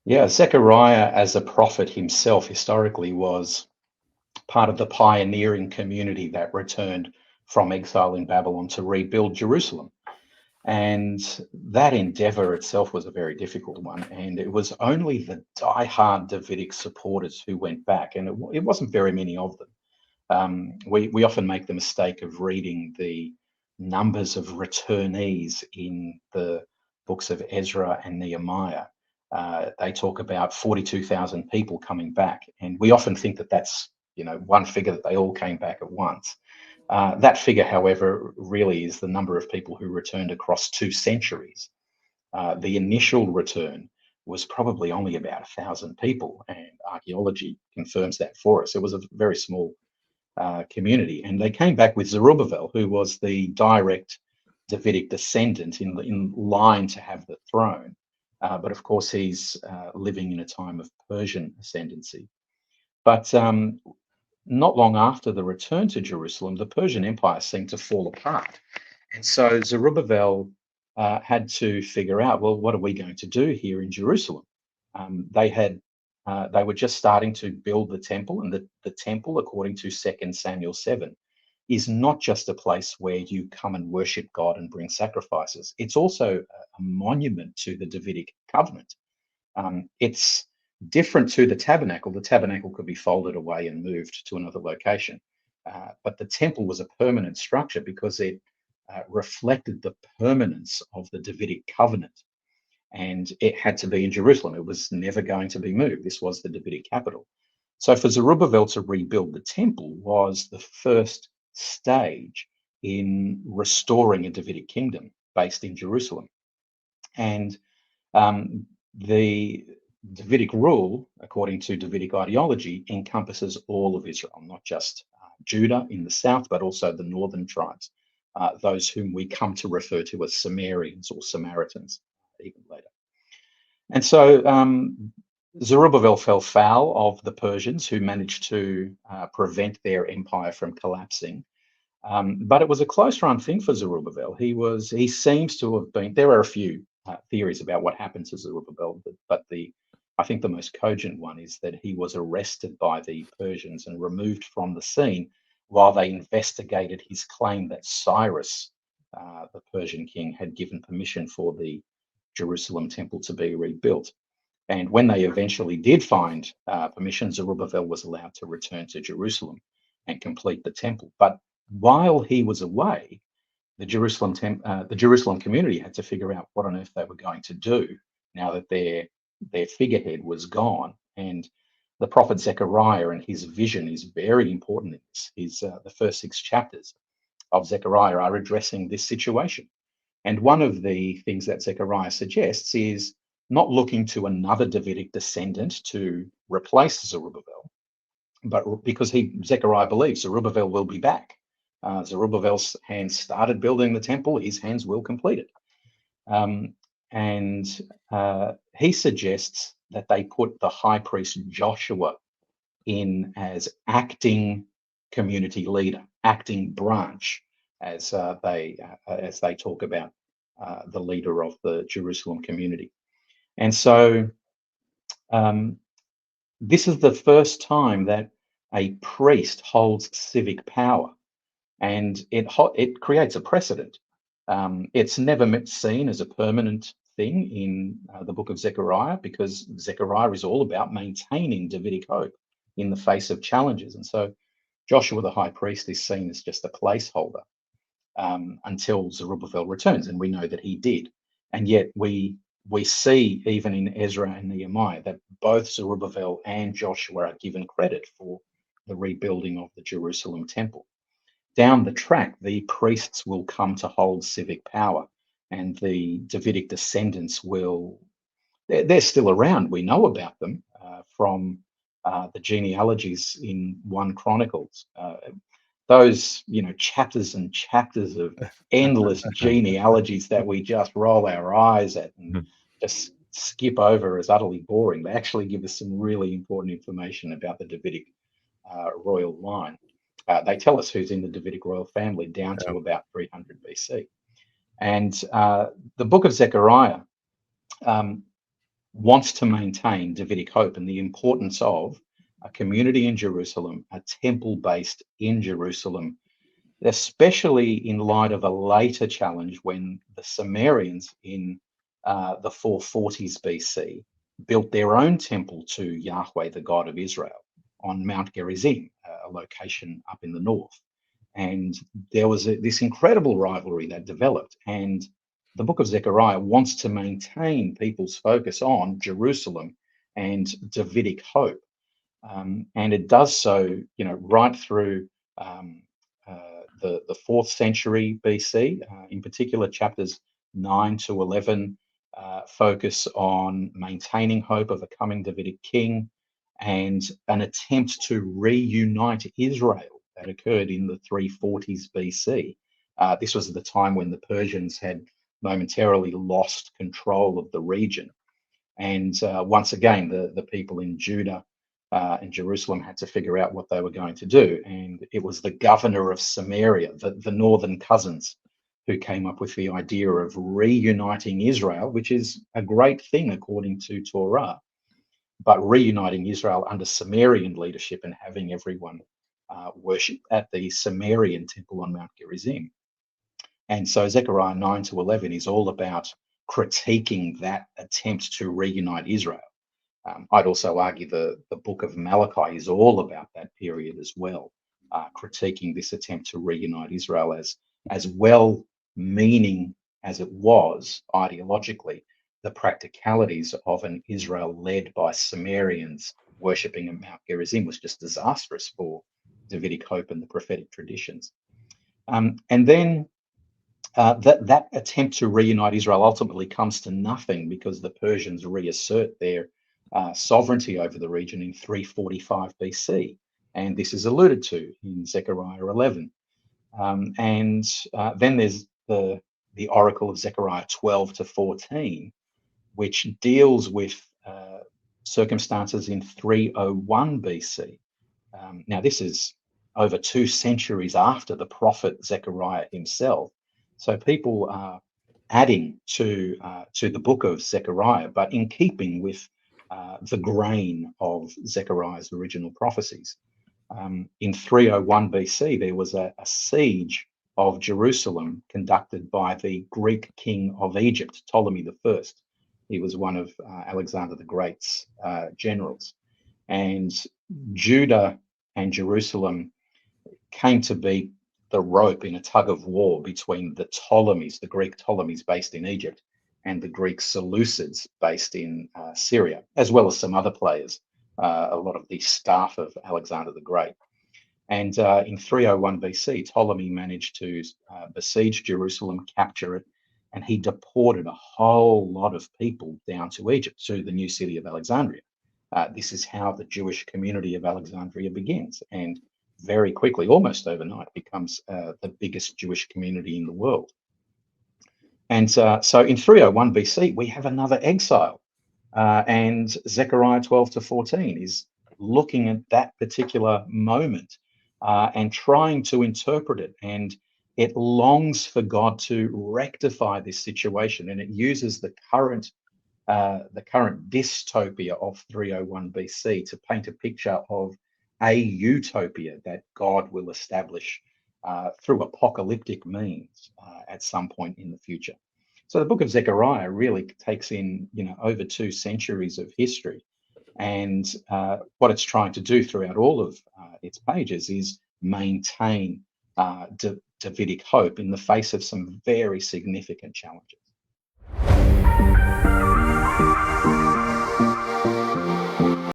Yeah, Zechariah as a prophet himself historically was part of the pioneering community that returned from exile in Babylon to rebuild Jerusalem. And that endeavor itself was a very difficult one. And it was only the die-hard Davidic supporters who went back, and it wasn't very many of them. We often make the mistake of reading the numbers of returnees in the books of Ezra and Nehemiah. They talk about 42,000 people coming back, and we often think that that's one figure that they all came back at once. That figure, however, really is the number of people who returned across 2 centuries. The initial return was probably only about 1,000 people, and archaeology confirms that for us. It was a very small community, and they came back with Zerubbabel, who was the direct Davidic descendant in line to have the throne. But of course, he's living in a time of Persian ascendancy. But not long after the return to Jerusalem, the Persian Empire seemed to fall apart. And so Zerubbabel had to figure out, well, what are we going to do here in Jerusalem? They were just starting to build the temple, and the temple, according to 2 Samuel 7, is not just a place where you come and worship God and bring sacrifices. It's also a monument to the Davidic covenant. It's different to the tabernacle. The tabernacle could be folded away and moved to another location. But the temple was a permanent structure because it reflected the permanence of the Davidic covenant. And it had to be in Jerusalem. It was never going to be moved. This was the Davidic capital. So for Zerubbabel to rebuild the temple was the first stage in restoring a Davidic kingdom based in Jerusalem. And the Davidic rule, according to Davidic ideology, encompasses all of Israel, not just Judah in the south, but also the northern tribes, those whom we come to refer to as Sumerians or Samaritans even later. And so Zerubbabel fell foul of the Persians, who managed to prevent their empire from collapsing. But it was a close run thing for Zerubbabel. He seems to have been, there are a few theories about what happened to Zerubbabel, but I think the most cogent one is that he was arrested by the Persians and removed from the scene while they investigated his claim that Cyrus, the Persian king, had given permission for the Jerusalem temple to be rebuilt. And when they eventually did find permission, Zerubbabel was allowed to return to Jerusalem and complete the temple. But while he was away, the Jerusalem community had to figure out what on earth they were going to do now that their figurehead was gone. And the prophet Zechariah and his vision is very important in this. The first 6 chapters of Zechariah are addressing this situation. And one of the things that Zechariah suggests is not looking to another Davidic descendant to replace Zerubbabel, but because Zechariah believes Zerubbabel will be back. Zerubbabel's hands started building the temple, his hands will complete it. And he suggests that they put the high priest Joshua in as acting community leader, acting branch, as they talk about the leader of the Jerusalem community. And so this is the first time that a priest holds civic power, and it creates a precedent. It's never seen as a permanent thing in the book of Zechariah, because Zechariah is all about maintaining Davidic hope in the face of challenges. And so Joshua the high priest is seen as just a placeholder until Zerubbabel returns, and we know that he did. And yet we see, even in Ezra and Nehemiah, that both Zerubbabel and Joshua are given credit for the rebuilding of the Jerusalem temple. Down the track, the priests will come to hold civic power, and the Davidic descendants they're still around. We know about them from the genealogies in 1 Chronicles. Those, chapters and chapters of endless genealogies that we just roll our eyes at and just skip over as utterly boring. They actually give us some really important information about the Davidic royal line. They tell us who's in the Davidic royal family down to about 300 BC. And the book of Zechariah, wants to maintain Davidic hope and the importance of a community in Jerusalem, a temple based in Jerusalem, especially in light of a later challenge when the Sumerians in the 440s BC built their own temple to Yahweh, the God of Israel, on Mount Gerizim, a location up in the north. And there was this incredible rivalry that developed. And the book of Zechariah wants to maintain people's focus on Jerusalem and Davidic hope. And it does so, right through the 4th century BC. In particular, chapters 9 to 11 focus on maintaining hope of a coming Davidic king and an attempt to reunite Israel that occurred in the 340s BC. This was the time when the Persians had momentarily lost control of the region. And once again, the people in Judah and Jerusalem had to figure out what they were going to do. And it was the governor of Samaria, the northern cousins, who came up with the idea of reuniting Israel, which is a great thing according to Torah, but reuniting Israel under Sumerian leadership and having everyone worship at the Sumerian temple on Mount Gerizim. And so Zechariah 9 to 11 is all about critiquing that attempt to reunite Israel. I'd also argue the book of Malachi is all about that period as well, critiquing this attempt to reunite Israel as well-meaning as it was ideologically. The practicalities of an Israel led by Sumerians worshipping at Mount Gerizim was just disastrous for Davidic hope and the prophetic traditions. And then that attempt to reunite Israel ultimately comes to nothing because the Persians reassert their sovereignty over the region in 345 BC. And this is alluded to in Zechariah 11. And then there's the oracle of Zechariah 12 to 14, which deals with circumstances in 301 BC. Now, this is over 2 centuries after the prophet Zechariah himself. So people are adding to the book of Zechariah, but in keeping with the grain of Zechariah's original prophecies. In 301 BC, there was a siege of Jerusalem conducted by the Greek king of Egypt, Ptolemy I. He was one of Alexander the Great's generals. And Judah and Jerusalem came to be the rope in a tug of war between the Ptolemies, the Greek Ptolemies based in Egypt, and the Greek Seleucids based in Syria, as well as some other players, a lot of the staff of Alexander the Great. And in 301 BC, Ptolemy managed to besiege Jerusalem, capture it, and he deported a whole lot of people down to Egypt, to the new city of Alexandria. This is how the Jewish community of Alexandria begins, and very quickly, almost overnight, becomes the biggest Jewish community in the world. And so in 301 BC, we have another exile. And Zechariah 12 to 14 is looking at that particular moment and trying to interpret it. And it longs for God to rectify this situation. And it uses the current dystopia of 301 BC to paint a picture of a utopia that God will establish through apocalyptic means at some point in the future. So the book of Zechariah really takes in, over 2 centuries of history. And what it's trying to do throughout all of its pages is maintain Davidic hope in the face of some very significant challenges.